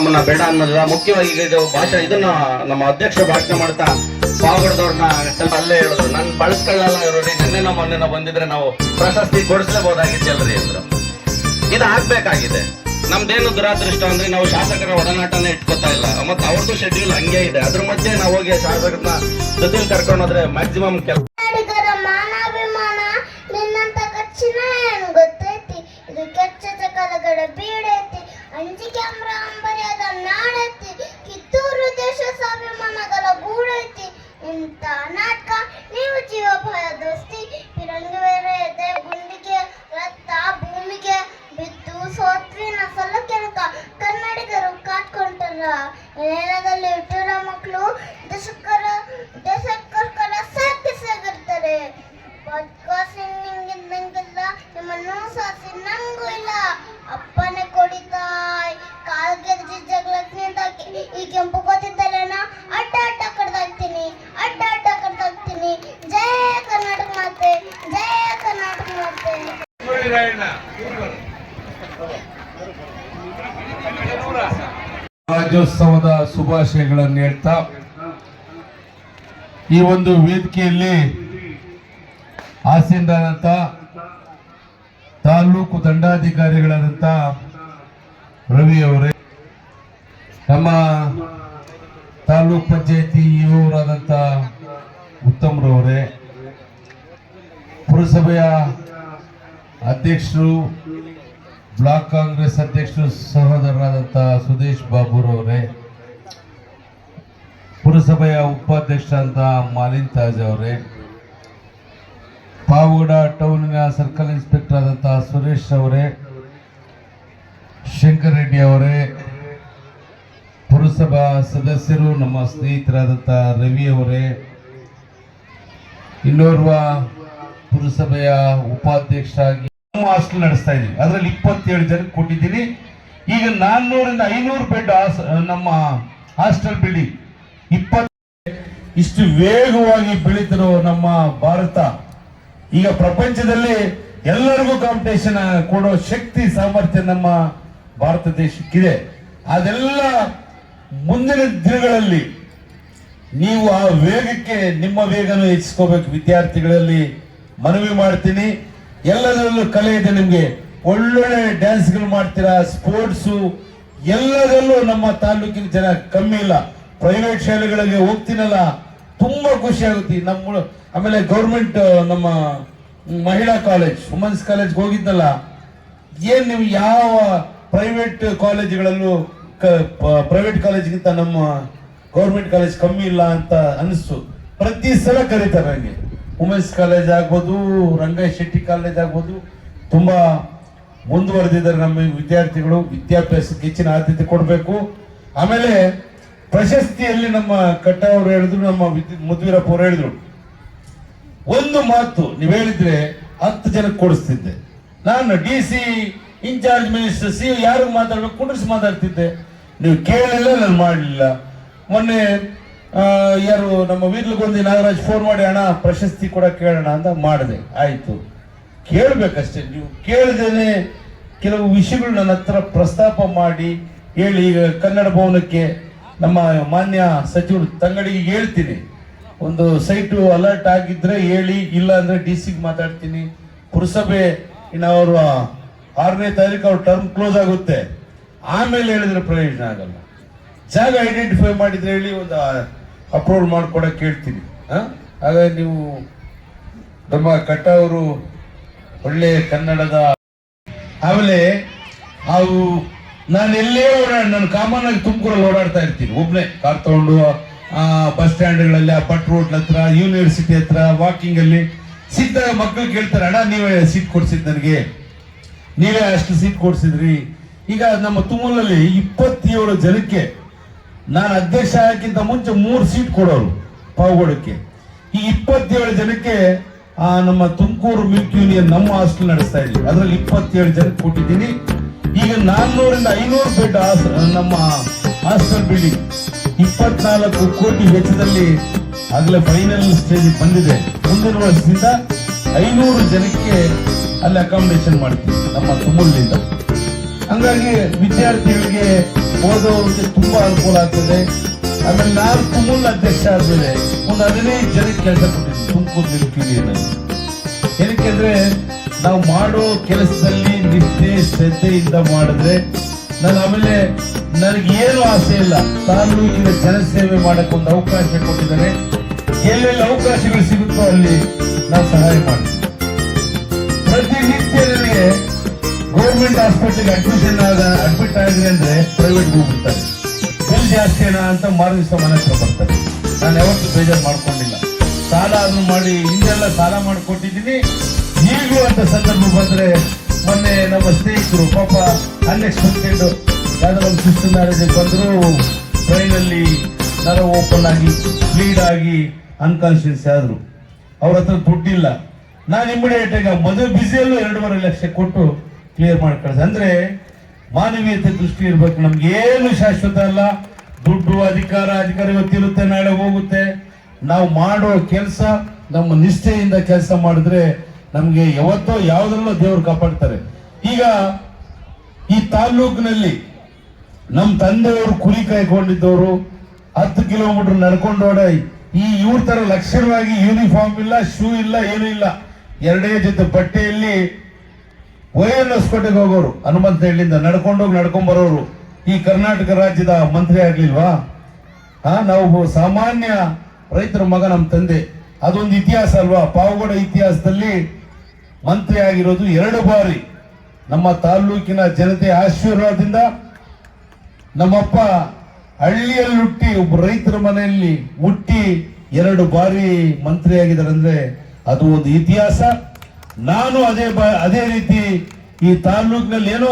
ನಮ್ಮನ್ನ ಬೇಡ ಅನ್ನೋದಿಲ್ಲ. ಮುಖ್ಯವಾಗಿ ಇದು ಇದನ್ನ ನಮ್ಮ ಅಧ್ಯಕ್ಷ ಭಾಷಣ ಮಾಡ್ತಾ ಪಾವಗಡದವ್ರನ್ನ ಸ್ವಲ್ಪ ಅಲ್ಲೇ ಹೇಳಿದ್ರು, ನನ್ ಬಳಸ್ಕೊಳ್ಳಲ್ಲ ಇವ್ರಿ, ನಿನ್ನೆನೋ ಮೊನ್ನೆನೋ ಬಂದಿದ್ರೆ ನಾವು ಪ್ರಶಸ್ತಿ ಕೊಡಿಸ್ಲೇಬಹುದಾಗಿತ್ತಲ್ರಿ ಅಂದ್ರು. ಇದು ಆಗ್ಬೇಕಾಗಿದೆ. ನಮ್ದೇನು ದುರಾದೃಷ್ಟ ಅಂದ್ರೆ ನಾವು ಶಾಸಕರ ಒಡನಾಟನೇ ಇಟ್ಕೋತಾ ಇಲ್ಲ, ಮತ್ತೆ ಅವ್ರದ್ದು ಶೆಡ್ಯೂಲ್ ಹಂಗೆ ಇದೆ. ಅದ್ರ ಮಧ್ಯೆ ನಾವು ಹೋಗಿ ಶಾಸಕರನ್ನ ಜೊತೆಲಿ ಕರ್ಕೊಂಡು ಹೋದ್ರೆ ಮ್ಯಾಕ್ಸಿಮಮ್ ಕೆಲಸ ಅಂಜಿ ಕ್ಯಾಮ್ರಾ ಅಂಬರ್ಯದ ನಾಡೈತಿ, ಕಿತ್ತೂರು ದೇಶ ಸ್ವಾಭಿಮಾನಗಳ ಗೂಡೈತಿ. ಇಂಥ ನಾಟಕ ನೀವು ಜೀವ ಭಯ ದೋಸ್ತಿ, ಫಿರಂಗಿ ಬೇರೆ ಇದೆ ಗುಂಡಿಗೆ ರಕ್ತ ಭೂಮಿಗೆ ಬಿದ್ದು ಸೋತ್ವಿನ ಸಲ ಕೆಳಕ ಕನ್ನಡಿಗರು ಕಾಟ್ಕೊಂಡಾರ. ನೇರದಲ್ಲಿ ಇಟ್ಟಿರೋ ಮಕ್ಕಳು ದೇಶಕ್ಕೋಸ್ಕರ ಸಾಗಿರ್ತಾರೆ. ನಿಂಗಿದ್ದಂಗಿಲ್ಲ, ನಿಮ್ಮನ್ನು ಸಾಸಿ ನಂಗೂ ಇಲ್ಲ. ಅಪ್ಪನೇ ಕೊಡಿತಾಯ್ ಕಾಲ್ಗೆ ಜಗಳಕ್ಕೆ ನಿಂತಾಕಿ ಈ ಕೆಂಪು ಗೊತ್ತಿದ್ದಲ್ಲೇನ ಅಡ್ಡ ಕಡ್ದಾಕ್ತೀನಿ. ಜಯ ಕರ್ನಾಟಕ ಮಾತೆ, ಜಯ ಕರ್ನಾಟಕ ಮಾತೆ. ರಾಜ್ಯೋತ್ಸವದ ಶುಭಾಶಯಗಳನ್ನು ಹೇಳ್ತಾ ಈ ಒಂದು ವೇದಿಕೆಯಲ್ಲಿ ಆಸೀನರಾದಂಥ ತಾಲೂಕು ದಂಡಾಧಿಕಾರಿಗಳಾದಂಥ ರವಿ ಅವರೇ, ನಮ್ಮ ತಾಲೂಕ್ ಪಂಚಾಯತಿ ಇವರಾದಂಥ ಉತ್ತಮ್ರವರೇ, ಪುರಸಭೆಯ ಅಧ್ಯಕ್ಷರು, ಬ್ಲಾಕ್ ಕಾಂಗ್ರೆಸ್ ಅಧ್ಯಕ್ಷರು ಸಹೋದರರಾದಂಥ ಸುದೇಶ್ ಬಾಬುರವರೇ, ಪುರಸಭೆಯ ಉಪಾಧ್ಯಕ್ಷರಾದಂಥ ಮಾಲಿನ್ ತಾಜ್ ಅವರೇ, ಪಾವಗಡ ಟೌನಿನ ಸರ್ಕಲ್ ಇನ್ಸ್ಪೆಕ್ಟರ್ ಆದಂತಹ ಸುರೇಶ್ ಅವರೇ, ಶಂಕರ್ ರೆಡ್ಡಿ ಅವರೇ, ಪುರಸಭಾ ಸದಸ್ಯರು, ನಮ್ಮ ಸ್ನೇಹಿತರಾದಂಥ ರವಿ ಅವರೇ, ಇನ್ನೋರ್ವ ಪುರಸಭೆಯ ಉಪಾಧ್ಯಕ್ಷರಾಗಿ ಹಾಸ್ಟೆಲ್ ನಡೆಸ್ತಾ ಇದ್ದೀವಿ. ಅದರಲ್ಲಿ 27 ಜನಕ್ಕೆ ಕೊಟ್ಟಿದ್ದೀನಿ. ಈಗ 400ರಿಂದ 500 ಬೆಡ್ ನಮ್ಮ ಹಾಸ್ಟೆಲ್ ಬಿಲ್ಡಿಂಗ್ 20 ಇಷ್ಟು ವೇಗವಾಗಿ ಬೆಳೀತಿರೋ ನಮ್ಮ ಭಾರತ ಈಗ ಪ್ರಪಂಚದಲ್ಲಿ ಎಲ್ಲರಿಗೂ ಕಾಂಪಿಟೇಷನ್ ಕೊಡೋ ಶಕ್ತಿ ಸಾಮರ್ಥ್ಯ ನಮ್ಮ ಭಾರತ ದೇಶಕ್ಕಿದೆ. ಅದೆಲ್ಲ ಮುಂದಿನ ದಿನಗಳಲ್ಲಿ ನೀವು ಆ ವೇಗಕ್ಕೆ ನಿಮ್ಮ ವೇಗನೂ ಹೆಚ್ಚಿಸ್ಕೋಬೇಕು. ವಿದ್ಯಾರ್ಥಿಗಳಲ್ಲಿ ಮನವಿ ಮಾಡ್ತೀನಿ. ಎಲ್ಲದರಲ್ಲೂ ಕಲೆ ಇದೆ, ನಿಮ್ಗೆ ಒಳ್ಳೊಳ್ಳೆ ಡ್ಯಾನ್ಸ್ಗಳು ಮಾಡ್ತೀರಾ, ಸ್ಪೋರ್ಟ್ಸು ಎಲ್ಲದರಲ್ಲೂ ನಮ್ಮ ತಾಲೂಕಿನ ಜನ ಕಮ್ಮಿ ಇಲ್ಲ. ಪ್ರೈವೇಟ್ ಶಾಲೆಗಳಿಗೆ ಹೋಗ್ತೀನಲ್ಲ, ತುಂಬಾ ಖುಷಿ ಆಗುತ್ತೆ. ನಮ್ಮ ಆಮೇಲೆ ಗೌರ್ಮೆಂಟ್ ನಮ್ಮ ಮಹಿಳಾ ಕಾಲೇಜ್, ವುಮೆನ್ಸ್ ಕಾಲೇಜ್ಗೆ ಹೋಗಿದ್ನಲ್ಲ, ಏನ್ ನೀವು ಯಾವ ಪ್ರೈವೇಟ್ ಕಾಲೇಜ್ಗಳಲ್ಲೂ ಪ್ರೈವೇಟ್ ಕಾಲೇಜ್ಗಿಂತ ನಮ್ಮ ಗೌರ್ಮೆಂಟ್ ಕಾಲೇಜ್ ಕಮ್ಮಿ ಇಲ್ಲ ಅಂತ ಅನಿಸ್ತು. ಪ್ರತಿ ಸಲ ಕರೀತಾರೆ ನನಗೆ. ವುಮೆನ್ಸ್ ಕಾಲೇಜ್ ಆಗ್ಬೋದು, ರಂಗಯ್ಯ ಶೆಟ್ಟಿ ಕಾಲೇಜ್ ಆಗ್ಬೋದು, ತುಂಬಾ ಮುಂದುವರೆದಿದ್ದಾರೆ ನಮ್ಮ ವಿದ್ಯಾರ್ಥಿಗಳು. ವಿದ್ಯಾಭ್ಯಾಸಕ್ಕೆ ಹೆಚ್ಚಿನ ಆದ್ಯತೆ ಕೊಡಬೇಕು. ಆಮೇಲೆ ಪ್ರಶಸ್ತಿಯಲ್ಲಿ ನಮ್ಮ ಕಟ್ಟ ಅವರು ಹೇಳಿದ್ರು, ನಮ್ಮ ಮುದ್ವೀರಪ್ಪ ಅವರು ಹೇಳಿದ್ರು, ಒಂದು ಮಾತು ನೀವು ಹೇಳಿದ್ರೆ 10 ಜನಕ್ಕೆ ಕೊಡಿಸ್ತಿದ್ದೆ. ನಾನು DC ಇನ್ಚಾರ್ಜ್ ಮಿನಿಸ್ಟರ್ CO ಯಾರಿಗೂ ಮಾತಾಡ್ಬೇಕು ಕುಂಡ್ರಿಸಿ ಮಾತಾಡ್ತಿದ್ದೆ. ನೀವು ಕೇಳಲಿಲ್ಲ, ನಾನು ಮಾಡಲಿಲ್ಲ. ಮೊನ್ನೆ ಯಾರು ನಮ್ಮ ವೀರ್ಲಗೊಂದಿ ನಾಗರಾಜ್ ಫೋನ್ ಮಾಡಿ, ಅಣ್ಣ ಪ್ರಶಸ್ತಿ ಕೂಡ ಕೇಳೋಣ ಅಂತ ಮಾಡಿದೆ. ಆಯ್ತು, ಕೇಳಬೇಕಷ್ಟೇ. ನೀವು ಕೇಳದೇನೆ ಕೆಲವು ವಿಷಯಗಳು ನನ್ನ ಹತ್ರ ಪ್ರಸ್ತಾಪ ಮಾಡಿ ಹೇಳಿ. ಈಗ ಕನ್ನಡ ಭವನಕ್ಕೆ ನಮ್ಮ ಮಾನ್ಯ ಸಚಿವರು ತಂಗಡಿಗೆ ಹೇಳ್ತೀನಿ, ಒಂದು ಸೈಟು ಅಲರ್ಟ್ ಆಗಿದ್ರೆ ಹೇಳಿ, ಇಲ್ಲ ಅಂದ್ರೆ DC ಮಾತಾಡ್ತೀನಿ. ಪುರಸಭೆ ಇನ್ನು ಅವರು 6ನೇ ತಾರೀಕು ಅವ್ರ ಟರ್ಮ್ ಕ್ಲೋಸ್ ಆಗುತ್ತೆ, ಆಮೇಲೆ ಹೇಳಿದ್ರೆ ಪ್ರಯೋಜನ ಆಗಲ್ಲ. ಜಾಗ ಐಡೆಂಟಿಫೈ ಮಾಡಿದ್ರೆ ಹೇಳಿ, ಒಂದು ಅಪ್ರೂವಲ್ ಮಾಡ್ಕೊಡಕ್ಕೆ ಹೇಳ್ತೀನಿ. ಹಾಗಾಗಿ ನೀವು ನಮ್ಮ ಕಟ್ಟ ಅವರು ಒಳ್ಳೆ ಕನ್ನಡದ. ಆಮೇಲೆ ಅವು ನಾನು ಎಲ್ಲೇ ನಾನು ಕಾಮನ್ ಆಗಿ ತುಮಕೂರಲ್ಲಿ ಓಡಾಡ್ತಾ ಇರ್ತೀನಿ ಒಬ್ನೇ, ಕಾರ್ ತಗೊಂಡು ಬಸ್ ಸ್ಟ್ಯಾಂಡ್ಗಳಲ್ಲಿ, ಬಟ್ ರೋಡ್ ಹತ್ರ, ಯೂನಿವರ್ಸಿಟಿ ಹತ್ರ ವಾಕಿಂಗ್ ಅಲ್ಲಿ ಸಿಕ್ಕಿದಾಗ ಮಕ್ಕಳು ಕೇಳ್ತಾರೆ, ಅಣ್ಣ ನೀವೇ ಸೀಟ್ ಕೊಡ್ಸಿದ್ ನನಗೆ, ನೀವೇ ಅಷ್ಟು ಸೀಟ್ ಕೊಡ್ಸಿದ್ರಿ. ಈಗ ನಮ್ಮ ತುಮೂರಲ್ಲಿ 27 ಜನಕ್ಕೆ ನಾನು ಅಧ್ಯಕ್ಷ ಆಗಕ್ಕಿಂತ ಮುಂಚೆ 3 ಸೀಟ್ ಕೊಡೋರು ಪಾವಗಡಕ್ಕೆ. ಈ 27 ಜನಕ್ಕೆ ನಮ್ಮ ತುಮಕೂರು ಮಿಲ್ಕ್ ಯೂನಿಯನ್ ನಮ್ಮ ಹಾಸ್ಟೆಲ್ ನಡೆಸ್ತಾ ಇದ್ದೀವಿ. ಅದರಲ್ಲಿ 27 ಜನಕ್ಕೆ ಕೊಟ್ಟಿದ್ದೀನಿ. ಈಗ 400ರಿಂದ 500 ಬೆಡ್ ನಮ್ಮ ಹಾಸ್ಟೆಲ್ ಬಿಲ್ಡಿಂಗ್ 24 ಕೋಟಿ ವೆಚ್ಚದಲ್ಲಿ ಆಗಲೇ ಫೈನಲ್ ಸ್ಟೇಜ್ ಬಂದಿದೆ. ಮುಂದಿನ ವರ್ಷದಿಂದ 500 ಜನಕ್ಕೆ ಅಲ್ಲಿ ಅಕಾಮಿಡೇಷನ್ ಮಾಡ್ತೀವಿ ನಮ್ಮ ತುಮೂರಿನಿಂದ. ಹಂಗಾಗಿ ವಿದ್ಯಾರ್ಥಿಗಳಿಗೆ ಓದೋರಿಗೆ ತುಂಬಾ ಅನುಕೂಲ ಆಗ್ತದೆ. ಆಮೇಲೆ ನಾನು ತುಮೂಲ್ ಅಧ್ಯಕ್ಷ ಆದ್ಮೇಲೆ ಒಂದು 15 ಜನಕ್ಕೆ ಕೆಲಸ ಕೊಟ್ಟಿದ್ದೀನಿ ತುಮಕೂರು ನಿರುದ್ಯೋಗಿಯಲ್ಲಿ. ಏನಕ್ಕೆ ಅಂದ್ರೆ ನಾವು ಮಾಡೋ ಕೆಲಸದಲ್ಲಿ ನಿಷ್ಠೆ ಶ್ರದ್ಧೆಯಿಂದ ಮಾಡಿದ್ರೆ ನಾನು ಆಮೇಲೆ ನನಗೇನು ಆಸೆ ಇಲ್ಲ, ತಾಲೂಕಿನ ಜನಸೇವೆ ಮಾಡಕ್ಕೆ ಒಂದು ಅವಕಾಶ ಕೊಟ್ಟಿದ್ದಾರೆ. ಎಲ್ಲೆಲ್ಲಿ ಅವಕಾಶಗಳು ಸಿಗುತ್ತೋ ಅಲ್ಲಿ ನಾನು ಸಹಾಯ ಮಾಡ್ತೀನಿ. ಪ್ರತಿನಿತ್ಯ ನನಗೆ ಗೌರ್ಮೆಂಟ್ ಹಾಸ್ಪಿಟಲ್ಗೆ ಅಡ್ಮಿಟ್ ಆಗಿದೆ ಅಂದ್ರೆ ಪ್ರೈವೇಟ್ಗೆ ಹೋಗ್ಬಿಡ್ತಾರೆ. ಬಿಲ್ ಜಾಸ್ತಿ ಅಂತ ಮಾರು ದಿವಸ ಮನೆ ಹತ್ರ ಬರ್ತಾರೆ. ನಾನು ಯಾವತ್ತೂ ಬೇಜಾರು ಮಾಡ್ಕೊಂಡಿಲ್ಲ. ಸಾಲ ಅದನ್ನು ಮಾಡಿ ಹಿಂದೆಲ್ಲ ಸಾಲ ಮಾಡಿಕೊಟ್ಟಿದ್ದೀನಿ. ಈಗಲೂ ಅಂತ ಸಂದರ್ಭ ಬಂದ್ರೆ ಮೊನ್ನೆ ನಮ್ಮ ಸ್ನೇಹಿತರು ಪಾಪ ಅನ್ಎಕ್ಸ್ಪೆಕ್ಟೆಡ್ ಯಾವ್ದೋ ಒಂದು ಸಿಸ್ಟರ್ ಮ್ಯಾರೇಜ್ ಬಂದ್ರು, ಟ್ರೈನಲ್ಲಿ ನರ ಓಪನ್ ಆಗಿ ಬ್ಲೀಡ್ ಆಗಿ ಅನ್ಕಾನ್ಶಿಯಸ್ ಆದ್ರು. ಅವ್ರ ಹತ್ರ ದುಡ್ಡಿಲ್ಲ. ನಾನು ಇಮಿಡಿಯೇಟ್ ಆಗಿ ಮದುವೆ ಬಿಸಿಯಲ್ಲೂ 2.5 ಲಕ್ಷ ಕೊಟ್ಟು ಕ್ಲಿಯರ್ ಮಾಡಿ ಕಳಿಸಿ. ಅಂದ್ರೆ ಮಾನವೀಯತೆ ದೃಷ್ಟಿ ಇರ್ಬೇಕು. ನಮ್ಗೆ ಏನು ಶಾಶ್ವತ ಅಲ್ಲ. ದುಡ್ಡು ಅಧಿಕಾರ ಇವತ್ತಿರುತ್ತೆ, ನಾಳೆ ಹೋಗುತ್ತೆ. ನಾವು ಮಾಡೋ ಕೆಲಸ ನಮ್ಮ ನಿಷ್ಠೆಯಿಂದ ಕೆಲಸ ಮಾಡಿದ್ರೆ ನಮ್ಗೆ ಯಾವತ್ತೋ ಯಾವ್ದ್ರಲ್ಲೋ ದೇವ್ರು ಕಾಪಾಡ್ತಾರೆ. ಈಗ ಈ ತಾಲ್ಲೂಕಿನಲ್ಲಿ ನಮ್ಮ ತಂದೆಯವರು ಕುರಿ ಕಾಯ್ಕೊಂಡಿದ್ದವರು 10 ಕಿಲೋಮೀಟರ್ ನಡ್ಕೊಂಡು ಓಡ ಇವ್ರ ತರ ಲಕ್ಷಣವಾಗಿ ಯೂನಿಫಾರ್ಮ್ ಇಲ್ಲ, ಶೂ ಇಲ್ಲ, ಏನೂ ಇಲ್ಲ, 2 ಜೊತೆ ಬಟ್ಟೆಯಲ್ಲಿ ಹೊಸಕೋಟೆಗೆ ಹೋಗೋರು, ಹನುಮಂತ ಹಳ್ಳಿಯಿಂದ ನಡ್ಕೊಂಡೋಗಿ ನಡ್ಕೊಂಡ್ ಬರೋರು ಈ ಕರ್ನಾಟಕ ರಾಜ್ಯದ ಮಂತ್ರಿ ಆಗ್ಲಿಲ್ವಾ? ನಾವು ಸಾಮಾನ್ಯ ರೈತರ ಮಗ ನಮ್ಮ ತಂದೆ. ಅದೊಂದು ಇತಿಹಾಸ ಅಲ್ವಾ? ಪಾವಗಡ ಇತಿಹಾಸದಲ್ಲಿ ಮಂತ್ರಿ ಆಗಿರೋದು 2 ಬಾರಿ. ನಮ್ಮ ತಾಲ್ಲೂಕಿನ ಜನತೆ ಆಶೀರ್ವಾದದಿಂದ ನಮ್ಮಪ್ಪ ಹಳ್ಳಿಯಲ್ಲಿ ಹುಟ್ಟಿ ಒಬ್ಬ ರೈತರ ಮನೆಯಲ್ಲಿ ಹುಟ್ಟಿ 2 ಬಾರಿ ಮಂತ್ರಿ ಆಗಿದ್ದಾರೆ ಅಂದ್ರೆ ಅದು ಒಂದು ಇತಿಹಾಸ. ನಾನು ಅದೇ ರೀತಿ ಈ ತಾಲ್ಲೂಕಿನಲ್ಲಿ ಏನೋ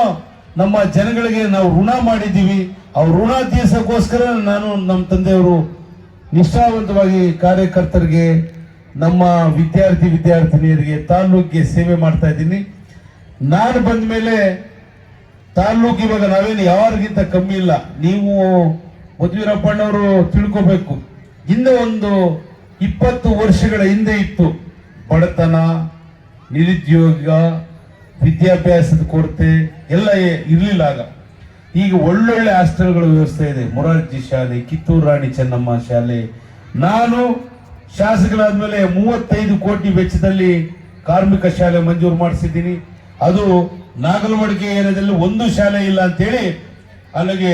ನಮ್ಮ ಜನಗಳಿಗೆ ನಾವು ಋಣ ಮಾಡಿದ್ದೀವಿ. ಅವ್ರ ಋಣ ತೀರ್ಸಕ್ಕೋಸ್ಕರ ನಾನು ನಮ್ಮ ತಂದೆಯವರು ನಿಷ್ಠಾವಂತವಾಗಿ ಕಾರ್ಯಕರ್ತರಿಗೆ, ನಮ್ಮ ವಿದ್ಯಾರ್ಥಿನಿಯರಿಗೆ, ತಾಲ್ಲೂಕಿಗೆ ಸೇವೆ ಮಾಡ್ತಾ ಇದ್ದೀನಿ. ನಾನು ಬಂದ ಮೇಲೆ ತಾಲ್ಲೂಕು ಇವಾಗ ನಾವೇನು ಯಾರಿಗಿಂತ ಕಮ್ಮಿ ಇಲ್ಲ. ನೀವು ಮಧುವೀರಪ್ಪಣ್ಣವರು ತಿಳ್ಕೋಬೇಕು. ಹಿಂದೆ ಒಂದು 20 ವರ್ಷಗಳ ಹಿಂದೆ ಇತ್ತು ಬಡತನ, ನಿರುದ್ಯೋಗ, ವಿದ್ಯಾಭ್ಯಾಸದ ಕೊರತೆ ಎಲ್ಲ ಇರಲಿಲ್ಲ ಆಗ. ಈಗ ಒಳ್ಳೊಳ್ಳೆ ಹಾಸ್ಟೆಲ್ಗಳ ವ್ಯವಸ್ಥೆ ಇದೆ. ಮೊರಾರ್ಜಿ ಶಾಲೆ, ಕಿತ್ತೂರು ರಾಣಿ ಚೆನ್ನಮ್ಮ ಶಾಲೆ. ನಾನು ಶಾಸಕರಾದ್ಮೇಲೆ 35 ಕೋಟಿ ವೆಚ್ಚದಲ್ಲಿ ಕಾರ್ಮಿಕ ಶಾಲೆ ಮಂಜೂರು ಮಾಡಿಸಿದ್ದೀನಿ. ಅದು ನಾಗಲಮಡಿಕೆ ಏರಿಯಾದಲ್ಲಿ ಒಂದು ಶಾಲೆ ಇಲ್ಲ ಅಂತೇಳಿ ಅಲ್ಲಿಗೆ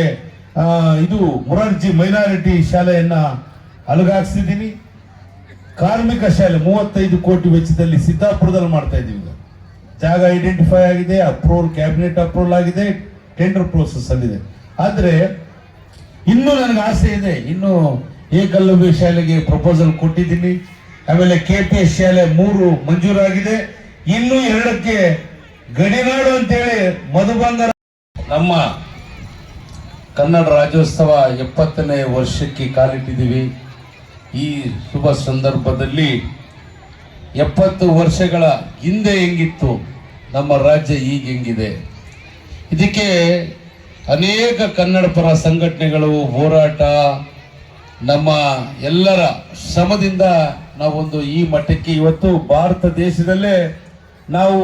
ಇದು ಮೊರಾರ್ಜಿ ಮೈನಾರಿಟಿ ಶಾಲೆಯನ್ನ ಅಲುಗಾಕ್ಸಿದ್ದೀನಿ. ಕಾರ್ಮಿಕ ಶಾಲೆ 35 ಕೋಟಿ ವೆಚ್ಚದಲ್ಲಿ ಸಿದ್ದಾಪುರದಲ್ಲಿ ಮಾಡ್ತಾ ಇದ್ದೀವಿ. ಜಾಗ ಐಡೆಂಟಿಫೈ ಆಗಿದೆ, ಅಪ್ರೂವಲ್, ಕ್ಯಾಬಿನೆಟ್ ಅಪ್ರೂವಲ್ ಆಗಿದೆ, ಟೆಂಡರ್ ಪ್ರೋಸೆಸ್ ಅಲ್ಲಿದೆ. ಆದ್ರೆ ಇನ್ನೂ ನನಗೆ ಆಸೆ ಇದೆ. ಇನ್ನು ಏಕಲವ್ಯ ಶಾಲೆಗೆ ಪ್ರಪೋಸಲ್ ಕೊಟ್ಟಿದ್ದೀನಿ. ಆಮೇಲೆ KPS ಶಾಲೆ 3 ಮಂಜೂರಾಗಿದೆ. ಇನ್ನು 2ಕ್ಕೆ ಗಡಿನಾಡು ಅಂತೇಳಿ ಮಧುಬಂಗಾರ. ನಮ್ಮ ಕನ್ನಡ ರಾಜ್ಯೋತ್ಸವ 70ನೇ ವರ್ಷಕ್ಕೆ ಕಾಲಿಟ್ಟಿದ್ದೀವಿ. ಈ ಶುಭ ಸಂದರ್ಭದಲ್ಲಿ 70 ವರ್ಷಗಳ ಹಿಂದೆ ಹೆಂಗಿತ್ತು ನಮ್ಮ ರಾಜ್ಯ, ಈಗ ಹೆಂಗಿದೆ, ಇದಕ್ಕೆ ಅನೇಕ ಕನ್ನಡ ಪರ ಸಂಘಟನೆಗಳು ಹೋರಾಟ, ನಮ್ಮ ಎಲ್ಲರ ಶ್ರಮದಿಂದ ನಾವೊಂದು ಈ ಮಟ್ಟಕ್ಕೆ ಇವತ್ತು ಭಾರತ ದೇಶದಲ್ಲೇ ನಾವು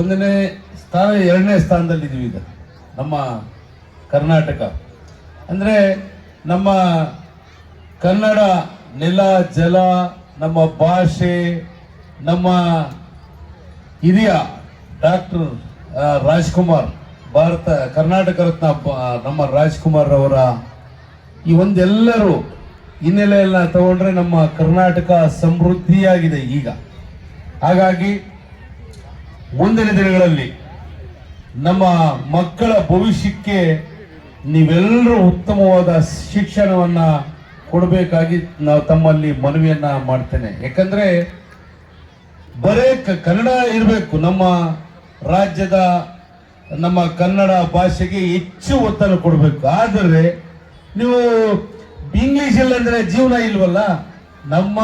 1ನೇ ಸ್ಥಾನ 2ನೇ ಸ್ಥಾನದಲ್ಲಿದ್ದೀವಿ. ಈಗ ನಮ್ಮ ಕರ್ನಾಟಕ ಅಂದರೆ ನಮ್ಮ ಕನ್ನಡ ನೆಲ ಜಲ, ನಮ್ಮ ಭಾಷೆ, ನಮ್ಮ ಹಿರಿಯ ಡಾಕ್ಟರ್ ರಾಜ್ಕುಮಾರ್, ಕರ್ನಾಟಕ ರತ್ನ ನಮ್ಮ ರಾಜ್ಕುಮಾರ್ ಅವರ ಈ ಒಂದೆಲ್ಲರೂ ಹಿನ್ನೆಲೆ ಎಲ್ಲ ತಗೊಂಡ್ರೆ ನಮ್ಮ ಕರ್ನಾಟಕ ಸಮೃದ್ಧಿಯಾಗಿದೆ ಈಗ. ಹಾಗಾಗಿ ಮುಂದಿನ ದಿನಗಳಲ್ಲಿ ನಮ್ಮ ಮಕ್ಕಳ ಭವಿಷ್ಯಕ್ಕೆ ನೀವೆಲ್ಲರೂ ಉತ್ತಮವಾದ ಶಿಕ್ಷಣವನ್ನ ಕೊಡಬೇಕಾಗಿ ನಾವು ತಮ್ಮಲ್ಲಿ ಮನವಿಯನ್ನ ಮಾಡ್ತೇನೆ. ಯಾಕಂದ್ರೆ ಬರೇ ಕನ್ನಡ ಇರಬೇಕು. ನಮ್ಮ ರಾಜ್ಯದ ನಮ್ಮ ಕನ್ನಡ ಭಾಷೆಗೆ ಹೆಚ್ಚು ಒತ್ತನ್ನು ಕೊಡಬೇಕು. ಆದರೆ ನೀವು ಇಂಗ್ಲಿಷ್ ಇಲ್ಲ ಅಂದ್ರೆ ಜೀವನ ಇಲ್ವಲ್ಲ. ನಮ್ಮ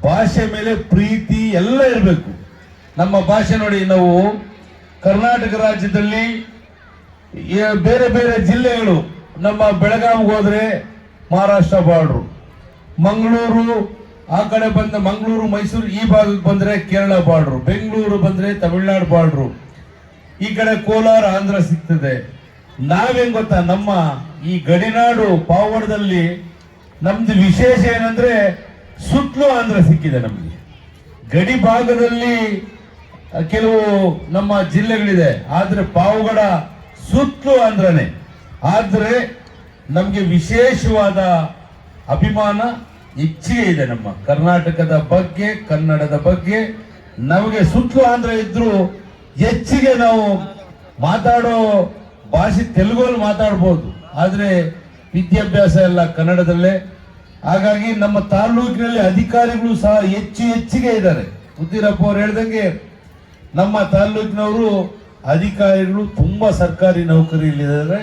ಭಾಷೆ ಮೇಲೆ ಪ್ರೀತಿ ಎಲ್ಲ ಇರಬೇಕು. ನಮ್ಮ ಭಾಷೆ ನೋಡಿ, ನಾವು ಕರ್ನಾಟಕ ರಾಜ್ಯದಲ್ಲಿ ಬೇರೆ ಬೇರೆ ಜಿಲ್ಲೆಗಳು, ನಮ್ಮ ಬೆಳಗಾವಿಗೆ ಹೋದ್ರೆ ಮಹಾರಾಷ್ಟ್ರ ಬಾರ್ಡ್ರು, ಮಂಗಳೂರು ಆ ಕಡೆ ಬಂದ ಮಂಗಳೂರು ಮೈಸೂರು ಈ ಭಾಗಕ್ಕೆ ಬಂದ್ರೆ ಕೇರಳ ಬಾರ್ಡ್ರು, ಬೆಂಗಳೂರು ಬಂದ್ರೆ ತಮಿಳುನಾಡು ಬಾರ್ಡ್ರು, ಈ ಕಡೆ ಕೋಲಾರ ಆಂಧ್ರ ಸಿಗ್ತದೆ, ನಾವೇನ್ ಗೊತ್ತಾ, ನಮ್ಮ ಈ ಗಡಿನಾಡು ಪಾವಗಡದಲ್ಲಿ ನಮ್ದು ವಿಶೇಷ ಏನಂದ್ರೆ ಸುತ್ತಲೂ ಆಂಧ್ರ ಸಿಕ್ಕಿದೆ. ನಮಗೆ ಗಡಿ ಭಾಗದಲ್ಲಿ ಕೆಲವು ನಮ್ಮ ಜಿಲ್ಲೆಗಳಿದೆ, ಆದ್ರೆ ಪಾವಗಡ ಸುತ್ತಲೂ ಆಂಧ್ರನೇ. ಆದ್ರೆ ನಮಗೆ ವಿಶೇಷವಾದ ಅಭಿಮಾನ ಹೆಚ್ಚಿಗೆ ಇದೆ ನಮ್ಮ ಕರ್ನಾಟಕದ ಬಗ್ಗೆ, ಕನ್ನಡದ ಬಗ್ಗೆ. ನಮಗೆ ಸುತ್ತಲೂ ಆಂಧ್ರ ಇದ್ರು ಹೆಚ್ಚಿಗೆ ನಾವು ಮಾತಾಡೋ ಭಾಷೆ ತೆಲುಗಲ್ಲಿ ಮಾತಾಡ್ಬೋದು, ಆದ್ರೆ ವಿದ್ಯಾಭ್ಯಾಸ ಎಲ್ಲ ಕನ್ನಡದಲ್ಲೇ. ಹಾಗಾಗಿ ನಮ್ಮ ತಾಲೂಕಿನಲ್ಲಿ ಅಧಿಕಾರಿಗಳು ಸಹ ಹೆಚ್ಚಿಗೆ ಇದ್ದಾರೆ. ಉದ್ದಿರಪ್ಪ ಅವ್ರು ಹೇಳ್ದಂಗೆ ನಮ್ಮ ತಾಲೂಕಿನವರು ಅಧಿಕಾರಿಗಳು ತುಂಬಾ ಸರ್ಕಾರಿ ನೌಕರಿಯಲ್ಲಿದ್ದಾರೆ.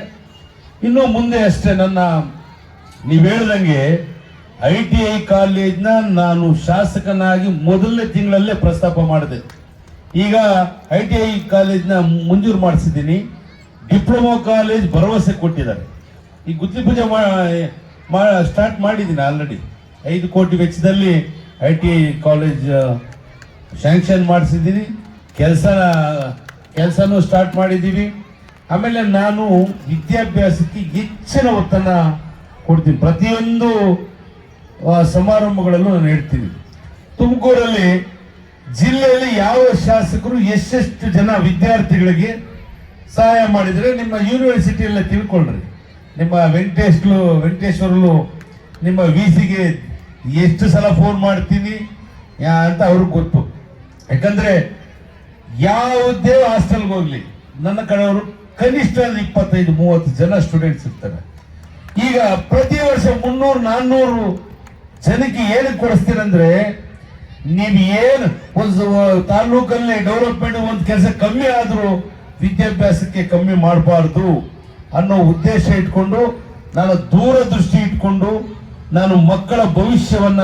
ಇನ್ನು ಮುಂದೆ ಅಷ್ಟೇ ನೀವು ಹೇಳ್ದಂಗೆ ITI ಕಾಲೇಜ್ನ ನಾನು ಶಾಸಕನಾಗಿ ಮೊದಲನೇ ತಿಂಗಳಲ್ಲೇ ಪ್ರಸ್ತಾಪ ಮಾಡಿದೆ. ಈಗ ITI ಕಾಲೇಜ್ನ ಮಂಜೂರು ಮಾಡಿಸಿದ್ದೀನಿ. ಡಿಪ್ಲೊಮಾ ಕಾಲೇಜ್ ಭರವಸೆ ಕೊಟ್ಟಿದ್ದಾರೆ. ಈ ಗುದ್ಲಿ ಪೂಜೆ ಸ್ಟಾರ್ಟ್ ಮಾಡಿದ್ದೀನಿ ಆಲ್ರೆಡಿ. 5 ಕೋಟಿ ವೆಚ್ಚದಲ್ಲಿ ITI ಕಾಲೇಜ್ ಸ್ಯಾಂಕ್ಷನ್ ಮಾಡಿಸಿದ್ದೀನಿ. ಕೆಲಸನೂ ಸ್ಟಾರ್ಟ್ ಮಾಡಿದ್ದೀವಿ. ಆಮೇಲೆ ನಾನು ವಿದ್ಯಾಭ್ಯಾಸಕ್ಕೆ ಹೆಚ್ಚಿನ ಒತ್ತನ್ನ ಕೊಡ್ತೀನಿ. ಪ್ರತಿಯೊಂದು ಸಮಾರಂಭಗಳಲ್ಲೂ ನಾನು ಹೇಳ್ತೀನಿ. ತುಮಕೂರಲ್ಲಿ ಜಿಲ್ಲೆಯಲ್ಲಿ ಯಾವ ಶಾಸಕರು ಎಷ್ಟೆಷ್ಟು ಜನ ವಿದ್ಯಾರ್ಥಿಗಳಿಗೆ ಸಹಾಯ ಮಾಡಿದರೆ ನಿಮ್ಮ ಯೂನಿವರ್ಸಿಟಿಯಲ್ಲೇ ತಿಳ್ಕೊಳ್ರಿ. ನಿಮ್ಮ ವೆಂಕಟೇಶ್ವರಲು ನಿಮ್ಮ VCಗೆ ಎಷ್ಟು ಸಲ ಫೋನ್ ಮಾಡ್ತೀನಿ ಅಂತ ಅವ್ರಿಗೆ ಗೊತ್ತು. ಯಾಕಂದ್ರೆ ಯಾವುದೇ ಹಾಸ್ಟೆಲ್ಗೆ ಹೋಗ್ಲಿ ನನ್ನ ಕಡೆಯವರು ಕನಿಷ್ಠ 25-30 ಜನ ಸ್ಟೂಡೆಂಟ್ಸ್ ಇರ್ತಾರೆ. ಈಗ ಪ್ರತಿ ವರ್ಷ 300-400 ಜನಕ್ಕೆ ಏನಕ್ಕೆ ಕೊಡಿಸ್ತೀರಂದ್ರೆ, ನೀವು ಏನು ಒಂದು ತಾಲೂಕಲ್ಲಿ ಡೆವಲಪ್ಮೆಂಟ್ ಒಂದು ಕೆಲಸ ಕಮ್ಮಿ ಆದ್ರೂ ವಿದ್ಯಾಭ್ಯಾಸಕ್ಕೆ ಕಮ್ಮಿ ಮಾಡಬಾರ್ದು ಅನ್ನೋ ಉದ್ದೇಶ ಇಟ್ಕೊಂಡು, ನಾನು ದೂರದೃಷ್ಟಿ ಇಟ್ಕೊಂಡು ನಾನು ಮಕ್ಕಳ ಭವಿಷ್ಯವನ್ನ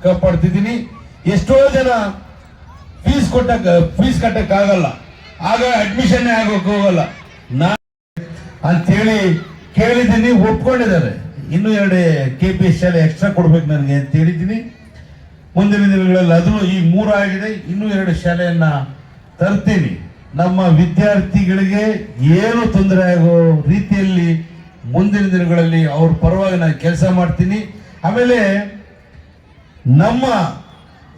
ಕಾಪಾಡ್ತಿದ್ದೀನಿ. ಎಷ್ಟೋ ಜನ ಫೀಸ್ ಕಟ್ಟಕ್ಕಾಗಲ್ಲ, ಆಗ ಅಡ್ಮಿಷನ್ ಆಗೋಕೆ ಹೋಗಲ್ಲ ಅಂತೇಳಿ ಕೇಳಿದ್ದೀನಿ, ಒಪ್ಕೊಂಡಿದ್ದಾರೆ. ಇನ್ನೂ 2 KPS ಶಾಲೆ ಎಕ್ಸ್ಟ್ರಾ ಕೊಡ್ಬೇಕು ನನಗೆ ಅಂತ ಹೇಳಿದ್ದೀನಿ. ಮುಂದಿನ ದಿನಗಳಲ್ಲಿ ಅದನ್ನು ಈ 3 ಆಗಿದೆ, ಇನ್ನೂ 2 ಶಾಲೆಯನ್ನ ತರ್ತೀನಿ. ನಮ್ಮ ವಿದ್ಯಾರ್ಥಿಗಳಿಗೆ ಏನು ತೊಂದರೆ ಆಗೋ ರೀತಿಯಲ್ಲಿ ಮುಂದಿನ ದಿನಗಳಲ್ಲಿ ಅವ್ರ ಪರವಾಗಿ ನಾನು ಕೆಲಸ ಮಾಡ್ತೀನಿ. ಆಮೇಲೆ ನಮ್ಮ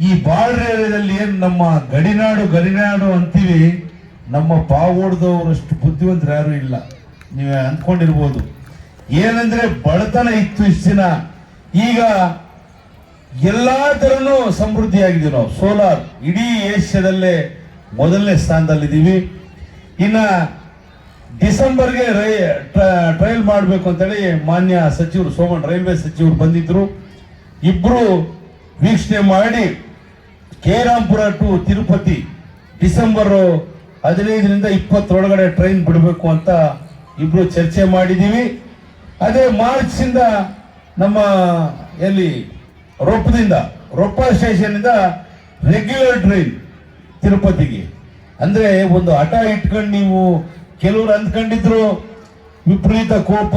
ಈ ಬಾರ್ಡರ್ ಏರಿಯಾದಲ್ಲಿ ಏನು ನಮ್ಮ ಗಡಿನಾಡು ಅಂತೀವಿ, ನಮ್ಮ ಪಾವಗಡದವರಷ್ಟು ಬುದ್ಧಿವಂತರು ಯಾರು ಇಲ್ಲ. ನೀವು ಅಂದ್ಕೊಂಡಿರ್ಬೋದು. ಏನಂದ್ರೆ ಬಡತನ ಇತ್ತು ಇಷ್ಟು ದಿನ, ಈಗ ಎಲ್ಲಾ ತರನು ಸಮೃದ್ಧಿಯಾಗಿದ್ದೀವಿ ನಾವು. ಸೋಲಾರ್ ಇಡೀ ಏಷ್ಯಾದಲ್ಲೇ ಮೊದಲನೇ ಸ್ಥಾನದಲ್ಲಿದ್ದೀವಿ. ಇನ್ನ ಡಿಸೆಂಬರ್ಗೆ ಟ್ರಯಲ್ ಮಾಡಬೇಕು ಅಂತೇಳಿ ಮಾನ್ಯ ಸಚಿವರು ಸೋಮಣ್ಣ ರೈಲ್ವೆ ಸಚಿವರು ಬಂದಿದ್ರು. ಇಬ್ರು ವೀಕ್ಷಣೆ ಮಾಡಿ ಕೇರಾಂಪುರ ಟು ತಿರುಪತಿ ಡಿಸೆಂಬರ್ 15ರಿಂದ 20 ಒಳಗಡೆ ಟ್ರೈನ್ ಬಿಡಬೇಕು ಅಂತ ಇಬ್ರು ಚರ್ಚೆ ಮಾಡಿದೀವಿ. ಅದೇ ಮಾರ್ಚ್ ಇಂದ ನಮ್ಮ ರೊಪ್ಪ ಸ್ಟೇಷನ್ ಇಂದ ರೆಗ್ಯುಲರ್ ಟ್ರೈನ್ ತಿರುಪತಿಗೆ. ಅಂದ್ರೆ ಒಂದು ಹಠ ಇಟ್ಕೊಂಡು ನೀವು ಕೆಲವರು ಅಂದ್ಕೊಂಡಿದ್ರು ವಿಪರೀತ ಕೋಪ,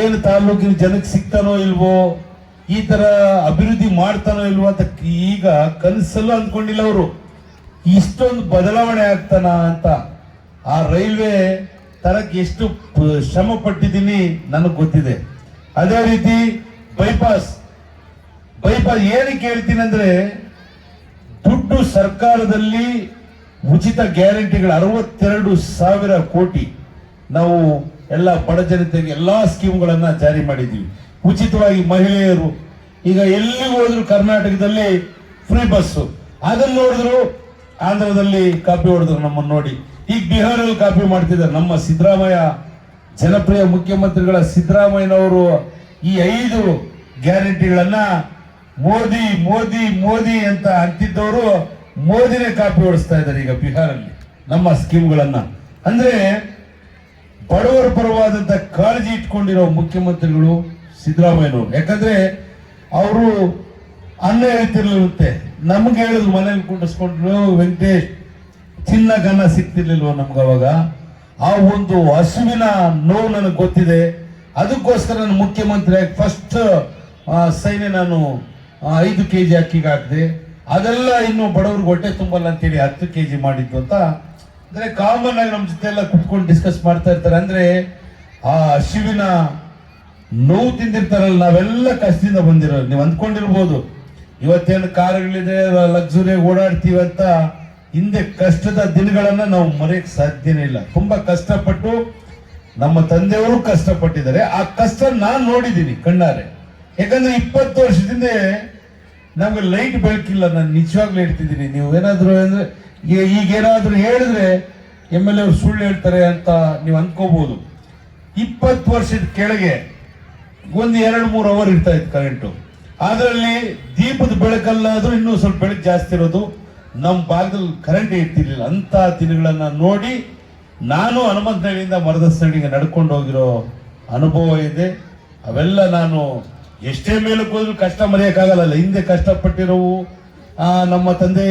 ಏನು ತಾಲೂಕಿನ ಜನಕ್ಕೆ ಸಿಗ್ತಾನೋ ಇಲ್ವೋ, ಈ ತರ ಅಭಿವೃದ್ಧಿ ಮಾಡ್ತಾನೋ ಇಲ್ವೋ ಅಂತ ಈಗ ಕನಸಲ್ಲೂ ಅಂದ್ಕೊಂಡಿಲ್ಲ ಅವರು. ಇಷ್ಟೊಂದು ಬದಲಾವಣೆ ಆಗ್ತಾನ ಅಂತ. ಆ ರೈಲ್ವೆ ತರಕ್ಕೆ ಎಷ್ಟು ಶ್ರಮ ಪಟ್ಟಿದ್ದೀನಿ ನನಗೆ ಗೊತ್ತಿದೆ. ಅದೇ ರೀತಿ ಬೈಪಾಸ್ ಏನಕ್ಕೆ ಹೇಳ್ತೀನಿ ಅಂದ್ರೆ, ದುಡ್ಡು ಸರ್ಕಾರದಲ್ಲಿ ಉಚಿತ ಗ್ಯಾರಂಟಿಗಳು 62,000 ಕೋಟಿ ನಾವು ಎಲ್ಲ ಬಡ ಜನತೆಗೆ ಎಲ್ಲಾ ಸ್ಕೀಮ್ಗಳನ್ನ ಜಾರಿ ಮಾಡಿದ್ದೀವಿ. ಉಚಿತವಾಗಿ ಮಹಿಳೆಯರು ಈಗ ಎಲ್ಲಿ ಹೋದ್ರು ಕರ್ನಾಟಕದಲ್ಲಿ ಫ್ರೀ ಬಸ್ಸು. ಅದನ್ನ ನೋಡಿದ್ರು ಆಂಧ್ರದಲ್ಲಿ ಕಾಪಿ ಹೊಡೆದ್ರು ನಮ್ಮನ್ನು ನೋಡಿ. ಈಗ ಬಿಹಾರಲ್ಲಿ ಕಾಪಿ ಮಾಡ್ತಿದ್ದಾರೆ. ನಮ್ಮ ಸಿದ್ದರಾಮಯ್ಯ, ಜನಪ್ರಿಯ ಮುಖ್ಯಮಂತ್ರಿಗಳ ಸಿದ್ದರಾಮಯ್ಯನವರು ಈ 5 ಗ್ಯಾರಂಟಿಗಳನ್ನ ಮೋದಿ ಮೋದಿ ಮೋದಿ ಅಂತ ಅಂತಿದ್ದವರು ಮೋದಿನೇ ಕಾಪಿ ಹೊಡಿಸ್ತಾ ಇದ್ದಾರೆ ಈಗ ಬಿಹಾರಲ್ಲಿ ನಮ್ಮ ಸ್ಕೀಮ್ಗಳನ್ನ. ಅಂದ್ರೆ ಬಡವರ ಪರವಾದಂತ ಕಾಳಜಿ ಇಟ್ಕೊಂಡಿರೋ ಮುಖ್ಯಮಂತ್ರಿಗಳು ಸಿದ್ದರಾಮಯ್ಯನವರು. ಯಾಕಂದ್ರೆ ಅವರು ಅನ್ನ ಹೇಳ್ತಿರ್ಲಿರುತ್ತೆ, ನಮ್ಗೆ ಹೇಳಿದ್ರು ಮನೇಲಿ ಕುಂಡಿಸ್ಕೊಂಡ್ರು ವೆಂಕಟೇಶ್, ಚಿನ್ನ ಗನ್ನ ಸಿಗ್ತಿರ್ಲಿಲ್ವ ನಮ್ಗೆ ಅವಾಗ. ಆ ಒಂದು ಹಸುವಿನ ನೋವು ನನಗೆ ಗೊತ್ತಿದೆ. ಅದಕ್ಕೋಸ್ಕರ ನಾನು ಮುಖ್ಯಮಂತ್ರಿ ಆಗಿ ಫಸ್ಟ್ ಸೈನ್ಯ ನಾನು 5 kg ಅಕ್ಕಿಗೆ ಹಾಕಿದೆ. ಅದೆಲ್ಲ ಇನ್ನು ಬಡವ್ರಿಗೆ ಹೊಟ್ಟೆ ತುಂಬಲ್ಲ ಅಂತೇಳಿ 10 kg ಮಾಡಿದ್ದು ಅಂತ ಅಂದ್ರೆ ಕಾಮನ್ ಆಗಿ ನಮ್ಮ ಜೊತೆ ಎಲ್ಲ ಕುತ್ಕೊಂಡು ಡಿಸ್ಕಸ್ ಮಾಡ್ತಾ ಇರ್ತಾರೆ. ಅಂದ್ರೆ ಆ ಹಸಿವಿನ ನೋವು ತಿಂದಿರ್ತಾರಲ್ಲ, ನಾವೆಲ್ಲ ಕಷ್ಟದಿಂದ ಬಂದಿರೋರು. ನೀವು ಅಂದ್ಕೊಂಡಿರ್ಬೋದು ಇವತ್ತೇನು ಕಾರುಗಳಿದೆ, ಲಕ್ಸುರಿ ಓಡಾಡ್ತೀವಿ ಅಂತ. ಹಿಂದೆ ಕಷ್ಟದ ದಿನಗಳನ್ನ ನಾವು ಮರೆಯಕ್ಕೆ ಸಾಧ್ಯನೇ ಇಲ್ಲ. ತುಂಬಾ ಕಷ್ಟಪಟ್ಟು ನಮ್ಮ ತಂದೆಯವರು ಕಷ್ಟಪಟ್ಟಿದ್ದಾರೆ. ಆ ಕಷ್ಟ ನಾನು ನೋಡಿದ್ದೀನಿ ಕಣ್ಣಾರೆ. ಯಾಕಂದ್ರೆ 20 ವರ್ಷದಿಂದ ನಮ್ಗೆ ಲೈಟ್ ಬೆಳಕಿಲ್ಲ. ನಾನು ನಿಜವಾಗ್ಲೂ ಹೇಳ್ತಿದ್ದೀನಿ. ನೀವು ಏನಾದ್ರು ಅಂದ್ರೆ ಈಗೇನಾದ್ರೂ ಹೇಳಿದ್ರೆ MLA ಅವ್ರು ಸುಳ್ಳು ಹೇಳ್ತಾರೆ ಅಂತ ನೀವು ಅಂದ್ಕೋಬಹುದು. 20 ವರ್ಷದ ಕೆಳಗೆ ಒಂದು 2-3 ಅವರ್ ಇರ್ತಾ ಇತ್ತು ಕರೆಂಟು. ಅದರಲ್ಲಿ ದೀಪದ ಬೆಳಕಲ್ಲಾದ್ರೂ ಇನ್ನೂ ಸ್ವಲ್ಪ ಬೆಳಕು ಜಾಸ್ತಿ ಇರೋದು. ನಮ್ಮ ಭಾಗದಲ್ಲಿ ಕರೆಂಟ್ ಇರ್ತಿರ್ಲಿಲ್ಲ. ಅಂತ ದಿನಗಳನ್ನ ನೋಡಿ ನಾನು ಹನುಮಂತನಹಳ್ಳಿಯಿಂದ ಮರದಸಳ್ಳಿಗೆ ನಡ್ಕೊಂಡು ಹೋಗಿರೋ ಅನುಭವ ಇದೆ. ಅವೆಲ್ಲ ನಾನು ಎಷ್ಟೇ ಮೇಲಕ್ಕೆ ಹೋದ್ರು ಕಷ್ಟ ಮರೆಯಕ್ಕಾಗಲ್ಲ. ಹಿಂದೆ ಕಷ್ಟಪಟ್ಟಿರೋವು, ನಮ್ಮ ತಂದೆ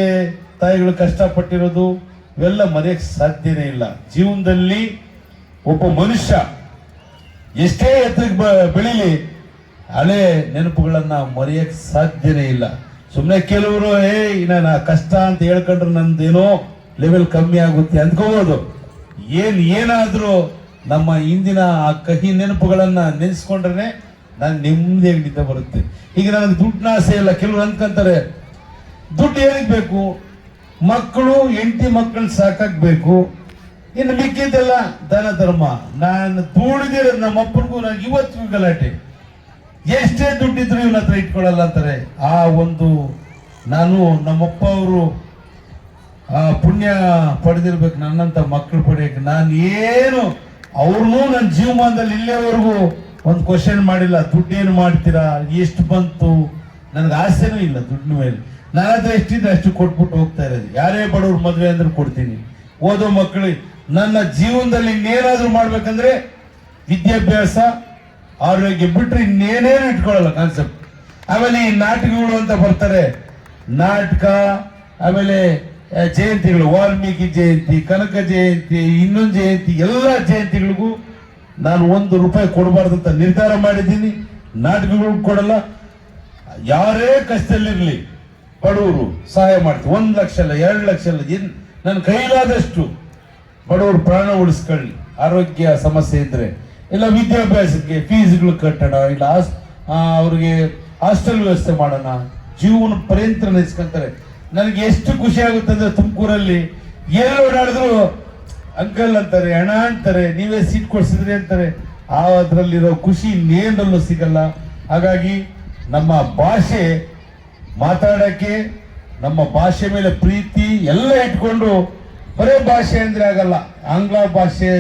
ತಾಯಿಗಳು ಕಷ್ಟಪಟ್ಟಿರೋದು, ಇವೆಲ್ಲ ಮರೆಯಕ್ಕೆ ಸಾಧ್ಯನೇ ಇಲ್ಲ. ಜೀವನದಲ್ಲಿ ಒಬ್ಬ ಮನುಷ್ಯ ಎಷ್ಟೇ ಎತ್ತರಕ್ಕೆ ಬೆಳೀಲಿ, ಹಳೆ ನೆನಪುಗಳನ್ನ ಮರೆಯಕ್ಕೆ ಸಾಧ್ಯನೇ ಇಲ್ಲ. ಸುಮ್ಮನೆ ಕೆಲವರು ನಾನು ಕಷ್ಟ ಅಂತ ಹೇಳ್ಕೊಂಡ್ರೆ ನಂದೇನೋ ಲೆವೆಲ್ ಕಮ್ಮಿ ಆಗುತ್ತೆ ಅಂದ್ಕೋಬಹುದು. ಏನಾದ್ರೂ ನಮ್ಮ ಹಿಂದಿನ ಆ ಕಹಿ ನೆನಪುಗಳನ್ನ ನೆನೆಸ್ಕೊಂಡ್ರೆ ನಾನು ನೆಮ್ಮದಿಯಾಗಿ ನಿದ್ದೆ ಬರುತ್ತೆ. ಈಗ ನನಗೆ ದುಡ್ಡಿನ ಆಸೆ ಇಲ್ಲ. ಕೆಲವರು ಅಂದ್ಕೊಂತಾರೆ ದುಡ್ಡು ಏನಕ್ಕೆ ಬೇಕು, ಮಕ್ಕಳು ಹೆಂಡತಿ ಮಕ್ಕಳು ಸಾಕಾಗಬೇಕು, ಇನ್ನು ಮಿಕ್ಕಿದ್ದೆಲ್ಲ ದಾನ ಧರ್ಮ. ನಾನು ದುಡಿದಿರೋದು ನಮ್ಮ ಅಪ್ಪನಿಗೂ ನನಗೆ ಇವತ್ತಿಗೂ ಗಲಾಟೆ. ಎಷ್ಟೇ ದುಡ್ಡಿದ್ರು ಇವನ ಹತ್ರ ಇಟ್ಕೊಳ್ಳಲ್ಲ ಅಂತಾರೆ. ಆ ಒಂದು ನಾನು ನಮ್ಮಪ್ಪ ಅವರು ಪುಣ್ಯ ಪಡೆದಿರ್ಬೇಕು ನನ್ನಂತ ಮಕ್ಕಳು ಪಡೆಯಕ್ಕೆ. ನಾನು ಏನು ಅವ್ರನ್ನೂ ನನ್ನ ಜೀವಮಾನದಲ್ಲಿ ಇಲ್ಲೇವರೆಗೂ ಒಂದು ಕ್ವಶನ್ ಮಾಡಿಲ್ಲ. ದುಡ್ಡೇನು ಮಾಡ್ತೀರಾ, ಎಷ್ಟು ಬಂತು, ನನಗೆ ಆಸೆನೂ ಇಲ್ಲ ದುಡ್ಡಿನ ಮೇಲೆ. ನನ್ನ ಹತ್ರ ಎಷ್ಟಿದ್ರೆ ಅಷ್ಟು ಕೊಟ್ಬಿಟ್ಟು ಹೋಗ್ತಾ ಇರೋದು. ಯಾರೇ ಬಡವ್ರ ಮದುವೆ ಅಂದ್ರೆ ಕೊಡ್ತೀನಿ. ಓದೋ ಮಕ್ಕಳಿಗೆ ನನ್ನ ಜೀವನದಲ್ಲಿ ಇನ್ನೇನಾದ್ರೂ ಮಾಡ್ಬೇಕಂದ್ರೆ ವಿದ್ಯಾಭ್ಯಾಸ, ಆರೋಗ್ಯ ಬಿಟ್ರೆ ಇನ್ನೇನೇನು ಇಟ್ಕೊಳ್ಳಲ್ಲ ಕಾನ್ಸೆಪ್ಟ್. ಆಮೇಲೆ ಈ ನಾಟಕಗಳು ಅಂತ ಬರ್ತಾರೆ, ನಾಟಕ, ಆಮೇಲೆ ಜಯಂತಿಗಳು, ವಾಲ್ಮೀಕಿ ಜಯಂತಿ, ಕನಕ ಜಯಂತಿ, ಇನ್ನೊಂದು ಜಯಂತಿ, ಎಲ್ಲ ಜಯಂತಿಗಳಿಗೂ ನಾನು ₹1 ಕೊಡಬಾರ್ದು ಅಂತ ನಿರ್ಧಾರ ಮಾಡಿದ್ದೀನಿ. ನಾಟಕಗಳು ಕೊಡಲ್ಲ. ಯಾರೇ ಕಷ್ಟದಲ್ಲಿರ್ಲಿ ಬಡವರು ಸಹಾಯ ಮಾಡ್ತೀವಿ. 1 ಲಕ್ಷ ಅಲ್ಲ, 2 ಲಕ್ಷ ಅಲ್ಲ, ನನ್ನ ಕೈಲಾದಷ್ಟು ಬಡವರು ಪ್ರಾಣ ಉಳಿಸ್ಕೊಳ್ಳಿ. ಆರೋಗ್ಯ ಸಮಸ್ಯೆ ಇದ್ರೆ, ಇಲ್ಲ ವಿದ್ಯಾಭ್ಯಾಸಕ್ಕೆ ಫೀಸ್ಗಳು ಕಟ್ಟೋಣ, ಇಲ್ಲ ಅವ್ರಿಗೆ ಹಾಸ್ಟೆಲ್ ವ್ಯವಸ್ಥೆ ಮಾಡೋಣ, ಜೀವನ ಪರ್ಯಂತ ನೆನೆಸ್ಕೊಂತಾರೆ. ನನಗೆ ಎಷ್ಟು ಖುಷಿ ಆಗುತ್ತೆ ಅಂದ್ರೆ ತುಮಕೂರಲ್ಲಿ ಎಲ್ಲಿ ಓಡಾಡಿದ್ರು ಅಂಕಲ್ ಅಂತಾರೆ, ಹಣ ಅಂತಾರೆ, ನೀವೇ ಸೀಟ್ ಕೊಡ್ಸಿದ್ರಿ ಅಂತಾರೆ. ಅದರಲ್ಲಿರೋ ಖುಷಿ ಇನ್ನೇನಲ್ಲೂ ಸಿಗಲ್ಲ. ಹಾಗಾಗಿ ನಮ್ಮ ಭಾಷೆ ಮಾತಾಡಕ್ಕೆ, ನಮ್ಮ ಭಾಷೆ ಮೇಲೆ ಪ್ರೀತಿ ಎಲ್ಲ ಇಟ್ಕೊಂಡು ಬರೇ ಭಾಷೆ ಅಂದ್ರೆ ಆಗಲ್ಲ. ಆಂಗ್ಲ ಭಾಷೆ